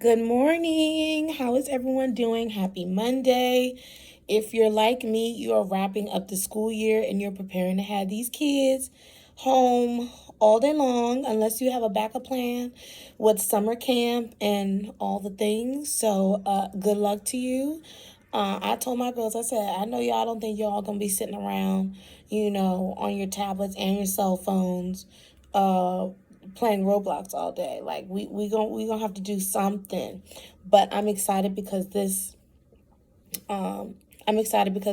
Good morning. How is everyone doing? Happy Monday. If you're like me, you are wrapping up the school year and you're preparing to have these kids home all day long, unless you have a backup plan with summer camp and all the things. So, good luck to you. I told my girls, I said, I know y'all don't think y'all gonna be sitting around, on your tablets and your cell phones, uh, playing Roblox all day. Like we gonna have to do something. But I'm excited because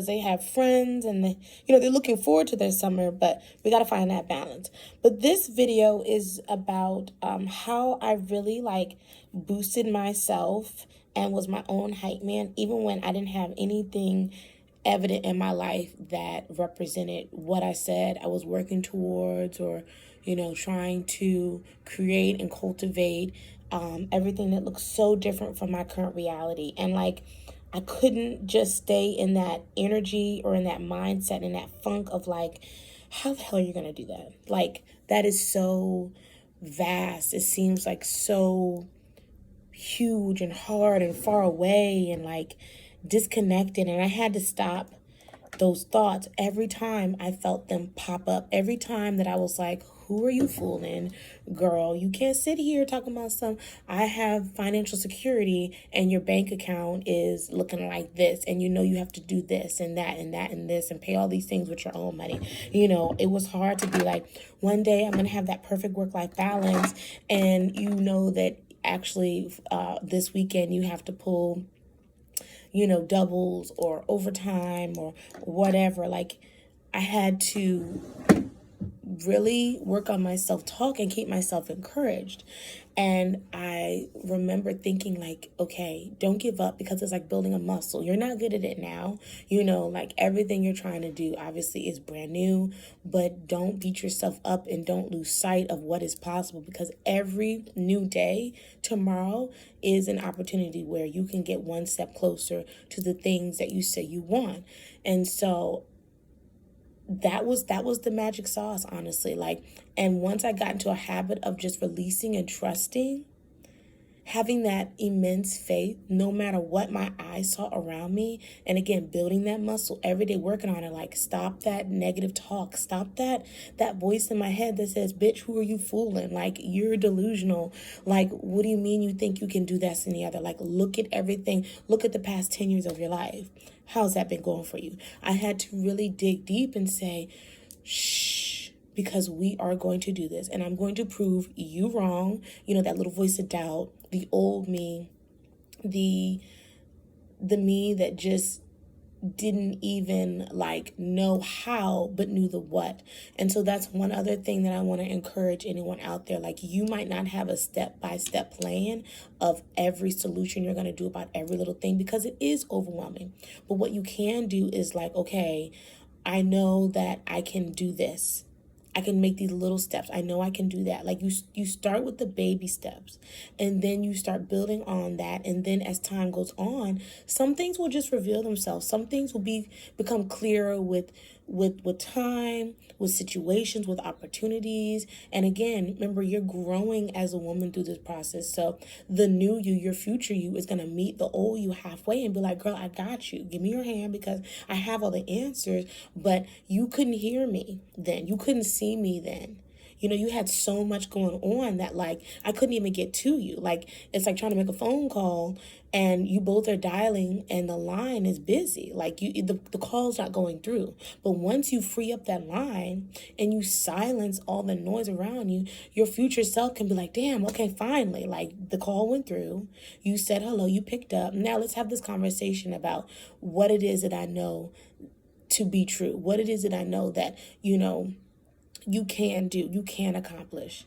they have friends and they're looking forward to their summer, but we got to find that balance. But this video is about how I really boosted myself and was my own hype man, even when I didn't have anything evident in my life that represented what I said I was working towards, or trying to create and cultivate everything that looks so different from my current reality. And I couldn't just stay in that energy or in that mindset, in that funk of how the hell are you going to do that? That is so vast. It seems like so huge and hard and far away and disconnected. And I had to stop those thoughts every time I felt them pop up. Every time that I was like, who are you fooling, girl? You can't sit here talking about I have financial security and your bank account is looking like this, and you have to do this and that and that and this and pay all these things with your own money. It was hard to be like, one day I'm going to have that perfect work-life balance, and that actually this weekend you have to pull doubles or overtime or whatever. I had to really work on my self-talk and keep myself encouraged. And I remember thinking okay, don't give up, because it's like building a muscle. You're not good at it now. Everything you're trying to do obviously is brand new, but don't beat yourself up and don't lose sight of what is possible, because every new day, tomorrow, is an opportunity where you can get one step closer to the things that you say you want. And so that was the magic sauce, honestly. And once I got into a habit of just releasing and trusting, having that immense faith, no matter what my eyes saw around me, and again, building that muscle every day, working on it. Stop that negative talk, stop that voice in my head that says, bitch, who are you fooling? You're delusional. What do you mean you think you can do this and the other? Look at everything. Look at the past 10 years of your life. How's that been going for you? I had to really dig deep and say, shh, because we are going to do this, and I'm going to prove you wrong. That little voice of doubt, the old me, the me that just didn't even know how, but knew the what. And so that's one other thing that I want to encourage anyone out there. You might not have a step-by-step plan of every solution you're going to do about every little thing, because it is overwhelming. But what you can do is okay, I know that I can do this. I can make these little steps. I know I can do that. You start with the baby steps, and then you start building on that. And then as time goes on, some things will just reveal themselves. Some things will become clearer with time, with situations, with opportunities. And again, remember, you're growing as a woman through this process. So the new you, your future you, is going to meet the old you halfway and be like, girl, I got you. Give me your hand, because I have all the answers. But you couldn't hear me then. You couldn't see me then. You had so much going on that I couldn't even get to you. It's like trying to make a phone call and you both are dialing and the line is busy. The call's not going through. But once you free up that line and you silence all the noise around you, your future self can be like, damn, okay, finally, the call went through. You said hello, you picked up. Now let's have this conversation about what it is that I know to be true. What it is that I know that, you can do, you can accomplish.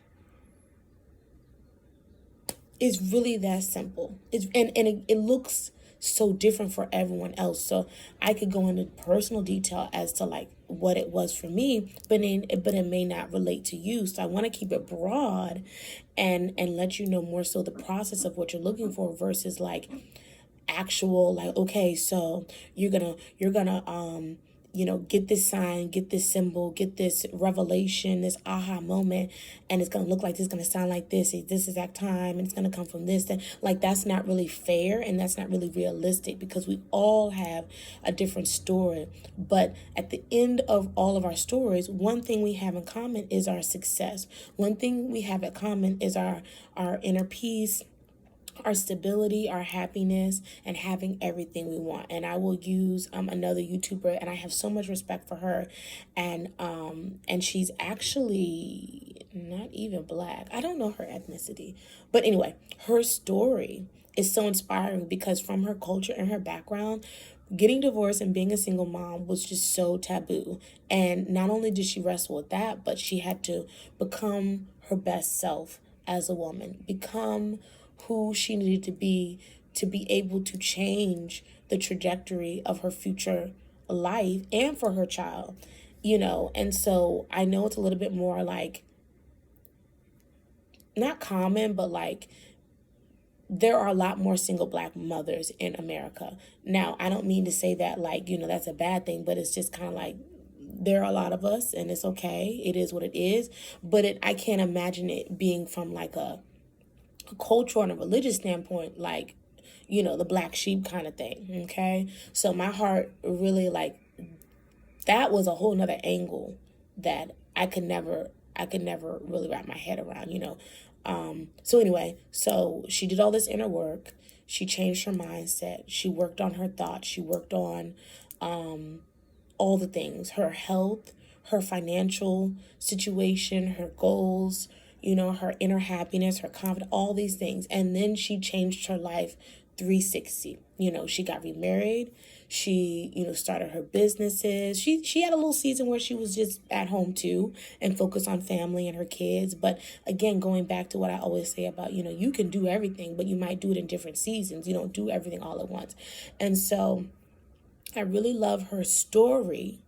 It's really that simple. It looks so different for everyone else. So I could go into personal detail as to what it was for me, but it may not relate to you. So I want to keep it broad and let you know more so the process of what you're looking for versus actual okay, so you're gonna you know, get this sign, get this symbol, get this revelation, this aha moment, and it's going to look like this, it's going to sound like this at this exact time, and it's going to come from this. Like, that's not really fair, and that's not really realistic, because we all have a different story. But at the end of all of our stories, one thing we have in common is our success. One thing we have in common is our inner peace, our stability, our happiness, and having everything we want. And I will use another YouTuber, and I have so much respect for her, and she's actually not even Black. I don't know her ethnicity, but anyway, her story is so inspiring, because from her culture and her background, getting divorced and being a single mom was just so taboo. And not only did she wrestle with that, but she had to become her best self as a woman, become who she needed to be able to change the trajectory of her future life and for her child, you know. And so I know it's a little bit more like, not common, but like, there are a lot more single Black mothers in America. Now, I don't mean to say that like, you know, that's a bad thing, but it's just kind of like, there are a lot of us, and it's okay. It is what it is. But I can't imagine it being from like a cultural and a religious standpoint, like, you know, the black sheep kind of thing. Okay. So my heart really, like, that was a whole nother angle that I could never really wrap my head around, you know. So anyway, so she did all this inner work. She changed her mindset. She worked on her thoughts. She worked on all the things, her health, her financial situation, her goals, you know, her inner happiness, her confidence, all these things. And then she changed her life 360. You know, she got remarried. She, you know, started her businesses. She had a little season where she was just at home too and focused on family and her kids. But again, going back to what I always say about, you know, you can do everything, but you might do it in different seasons. You don't do everything all at once. And so I really love her story,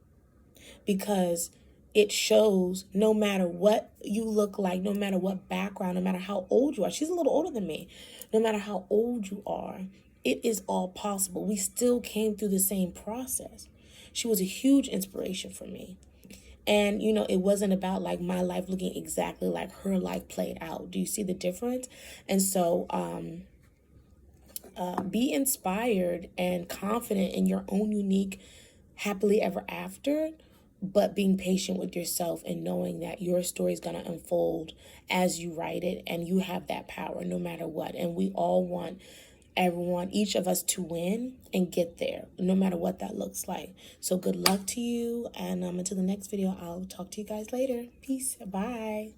because it shows no matter what you look like, no matter what background, no matter how old you are. She's a little older than me. No matter how old you are, it is all possible. We still came through the same process. She was a huge inspiration for me. And, you know, it wasn't about like my life looking exactly like her life played out. Do you see the difference? And so be inspired and confident in your own unique happily ever after, but being patient with yourself and knowing that your story is going to unfold as you write it, and you have that power no matter what. And we all want everyone, each of us, to win and get there, no matter what that looks like. So good luck to you, and until the next video, I'll talk to you guys later. Peace. Bye.